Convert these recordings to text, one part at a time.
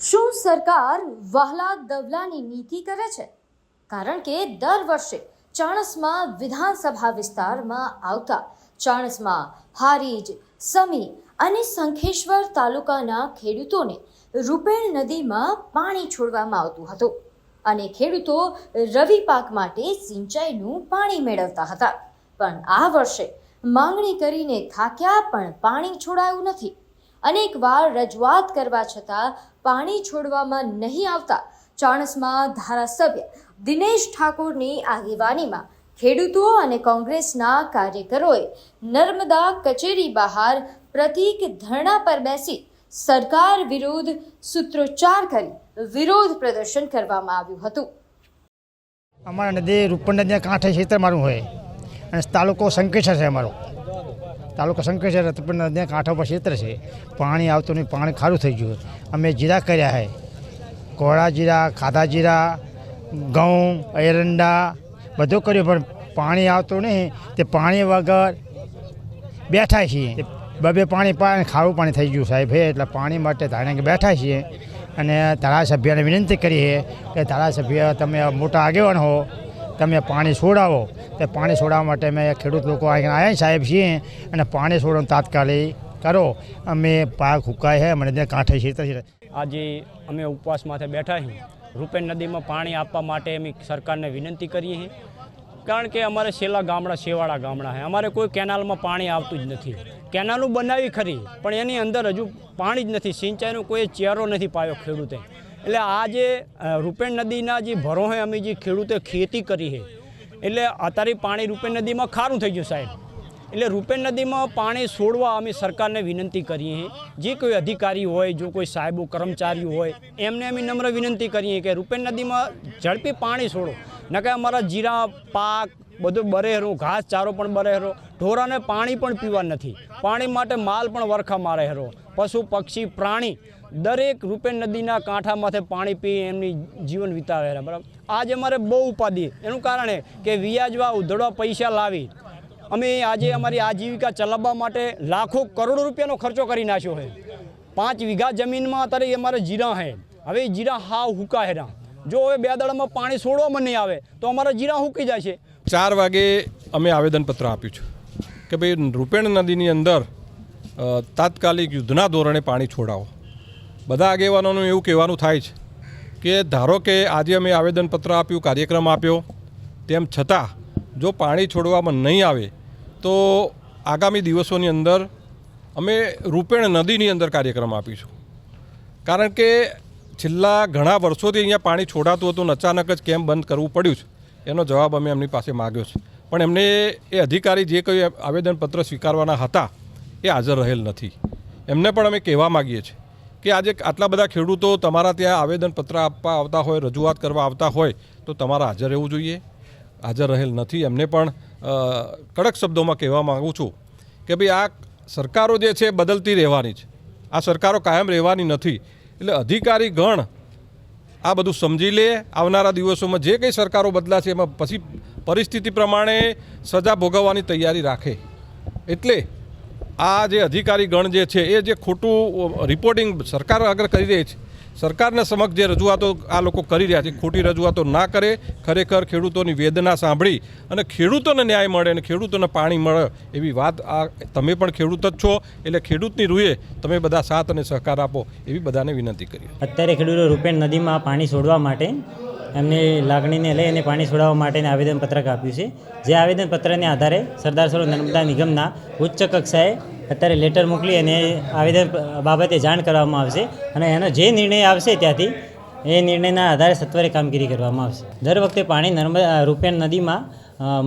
શું સરકાર વહાલા દવલાની નીતિ કરે છે? કારણ કે દર વર્ષે ચાણસ્મા વિધાનસભા વિસ્તારમાં આવતા ચાણસ્મા, હારીજ, સમી અને શંખેશ્વર તાલુકાના ખેડૂતોને રૂપેણ નદીમાં પાણી છોડવામાં આવતું હતું અને ખેડૂતો રવિ પાક માટે સિંચાઈનું પાણી મેળવતા હતા. પણ આ વર્ષે માંગણી કરીને થાક્યા પણ પાણી છોડાયું નથી. અનેકવાર રજૂઆત કરવા છતાં પાણી છોડવામાં નહીં આવતા ચાણસ્મા ધારાસભ્ય દિનેશ ઠાકોરની આગેવાનીમાં ખેડૂતો અને કોંગ્રેસના કાર્યકરોએ નર્મદા કચેરી બહાર પ્રતીક ધરણા પર બેસી સરકાર વિરુદ્ધ સૂત્રોચ્ચાર કરી વિરોધ પ્રદર્શન કરવામાં આવ્યું હતું. અમારા નદી રૂપણ નદીના કાંઠે ખેતર મારું હોય અને તાલુકો શંકેશ્વર છે. અમારો તાલુકો શંકેશ્વર રૂપણ નદીના કાંઠા પર ખેતર છે. પાણી આવતું નહીં, પાણી ખારું થઈ ગયું. અમે જીરા કર્યા છે, કોળા જીરા, ખાધા જીરા, ઘઉં, એરંડા બધું કર્યું, પણ પાણી આવતું નહીં. તે પાણી વગર બેઠા છીએ. બે પાણી પાણી ખારું પાણી થઈ ગયું સાહેબ. એટલે પાણી માટે ધારણા કે બેઠા છીએ અને ધારાસભ્યને વિનંતી કરીએ કે ધારાસભ્ય તમે મોટા આગેવાન હો, તમે પાણી છોડાવો. તે પાણી છોડાવવા માટે અમે ખેડૂત લોકો અહીંયા આવ્યા સાહેબ છીએ અને પાણી છોડવાનું તાત્કાલિક કરો. અમે પાક હુકાય છે, મને ત્યાં કાંઠે છે. આજે અમે ઉપવાસમાંથી બેઠા છીએ. રૂપેણ નદીમાં પાણી આપવા માટે અમે સરકારને વિનંતી કરીએ છીએ. કારણ કે અમારે છેલ્લા ગામડા છેવાડા ગામડા છે. અમારે કોઈ કેનાલમાં પાણી આવતું જ નથી. કેનાલો બનાવી ખરી પણ એની અંદર હજુ પાણી જ નથી. સિંચાઈનો કોઈ ચેરો નથી પાયો ખેડૂતે. એટલે આ જે રૂપેણ નદીના જે ભરોહે અમે જે ખેડૂતે ખેતી કરી છે, એટલે અત્યારે પાણી રૂપેણ નદીમાં ખારું થઈ ગયું સાહેબ. એટલે રૂપેણ નદીમાં પાણી છોડવા અમે સરકારને વિનંતી કરીએ છીએ. જે કોઈ અધિકારી હોય, જો કોઈ સાહેબો કર્મચારીઓ હોય, એમને અમે નમ્ર વિનંતી કરીએ કે રૂપેણ નદીમાં ઝડપી પાણી છોડો. ન કે અમારા જીરા પાક બધું બરેહરો, ઘાસ ચારો પણ બરેહરો, ઢોરાને પાણી પણ પીવા નથી. પાણી માટે માલ પણ વરખા મારે હેરો. પશુ પક્ષી પ્રાણી દરેક રૂપેણ નદીના કાંઠામાંથી પાણી પી એમની જીવન વિતાવે છે. બરાબર, આજે અમારે બહુ ઉપાધિ. એનું કારણ કે વ્યાજવા ઉધડવા પૈસા લાવી અમે આજે અમારી આજીવિકા ચલાવવા માટે લાખો કરોડો રૂપિયાનો ખર્ચો કરી નાખ્યો છે. 5 વીઘા જમીનમાં અત્યારે અમારે જીરા છે. હવે જીરા હાવ હુકા હેરા. જો હવે 2 દાડામાં પાણી છોડવામાં નહીં આવે તો અમારા જીરા હુકી જાય છે. 4 વાગે અમે આવેદનપત્ર આપ્યું છે કે ભાઈ રૂપેણ નદીની અંદર તાત્કાલિક યુદ્ધના ધોરણે પાણી છોડાવો. બધા આગેવાનોનું એવું કહેવાનું થાય છે કે ધારો કે આજે અમે આવેદનપત્ર આપ્યું, કાર્યક્રમ આપ્યો, તેમ છતાં જો પાણી છોડવામાં નહીં આવે તો આગામી દિવસોની અંદર અમે રૂપેણ નદીની અંદર કાર્યક્રમ આપીશું. કારણ કે છેલ્લા ઘણા વર્ષોથી અહીંયા પાણી છોડાતું હતું, અચાનક જ કેમ બંધ કરવું પડ્યું છે એનો જવાબ અમે એમની પાસે માગ્યો છે. પણ એમને એ અધિકારી જે કંઈ આવેદનપત્ર સ્વીકારવાના હતા એ હાજર રહેલ નથી. એમને પણ અમે કહેવા માગીએ છીએ કે આજે આટલા બધા ખેડૂતો તમારા ત્યાં આવેદનપત્ર આપવા આવતા હોય, રજૂઆત કરવા આવતા હોય તો તમારે હાજર રહેવું જોઈએ. હાજર રહેલ નથી. એમને પણ કડક શબ્દોમાં કહેવા માગું છું કે ભાઈ આ સરકારો જે છે બદલતી રહેવાની છે. આ સરકારો કાયમ રહેવાની નથી. એટલે અધિકારી ગણ આ બધું સમજી લે. આવનારા દિવસોમાં જે કંઈ સરકારો બદલાશે એમાં પછી પરિસ્થિતિ પ્રમાણે સજા ભોગવવાની તૈયારી રાખે. એટલે આ જે અધિકારી ગણ જે છે એ જે ખોટું રિપોર્ટિંગ સરકાર આગળ કરી રહી છે, સરકારના સમક્ષ જે રજૂઆતો આ લોકો કરી રહ્યા છે, ખોટી રજૂઆતો ના કરે. ખરેખર ખેડૂતોની વેદના સાંભળી અને ખેડૂતોને ન્યાય મળે અને ખેડૂતોને પાણી મળે એવી વાત આ તમે પણ ખેડૂત જ છો એટલે ખેડૂતની રૂએ તમે બધા સાથ અને સહકાર આપો એવી બધાને વિનંતી કરી. અત્યારે ખેડૂતો રૂપેણ નદીમાં પાણી છોડવા માટે એમની લાગણીને લઈ અને પાણી છોડાવવા માટેનું આવેદનપત્રક આપ્યું છે. જે આવેદનપત્રને આધારે સરદાર સરોવર નર્મદા નિગમના ઉચ્ચ કક્ષાએ અત્યારે લેટર મોકલી અને આવેદન બાબતે જાણ કરવામાં આવશે અને એનો જે નિર્ણય આવશે ત્યાંથી એ નિર્ણયના આધારે સત્વરે કામગીરી કરવામાં આવશે. દર વખતે પાણી રૂપેણ નદીમાં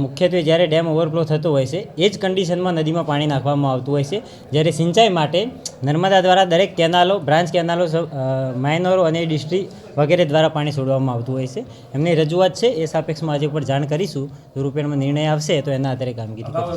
મુખ્યત્વે જ્યારે ડેમ ઓવરફ્લો થતો હોય છે એ જ કન્ડિશનમાં નદીમાં પાણી નાખવામાં આવતું હોય છે. જ્યારે સિંચાઈ માટે નર્મદા દ્વારા દરેક કેનાલો, બ્રાન્ચ કેનાલો, માઇનરો અને ડિસ્ટ્રિક્ટ વગેરે દ્વારા પાણી છોડવામાં આવતું હોય છે. એમની રજૂઆત છે એ સાપેક્ષમાં આજે ઉપર જાણ કરીશું. જો રૂપેણમાં નિર્ણય આવશે તો એના આધારે કામગીરી કરીશું.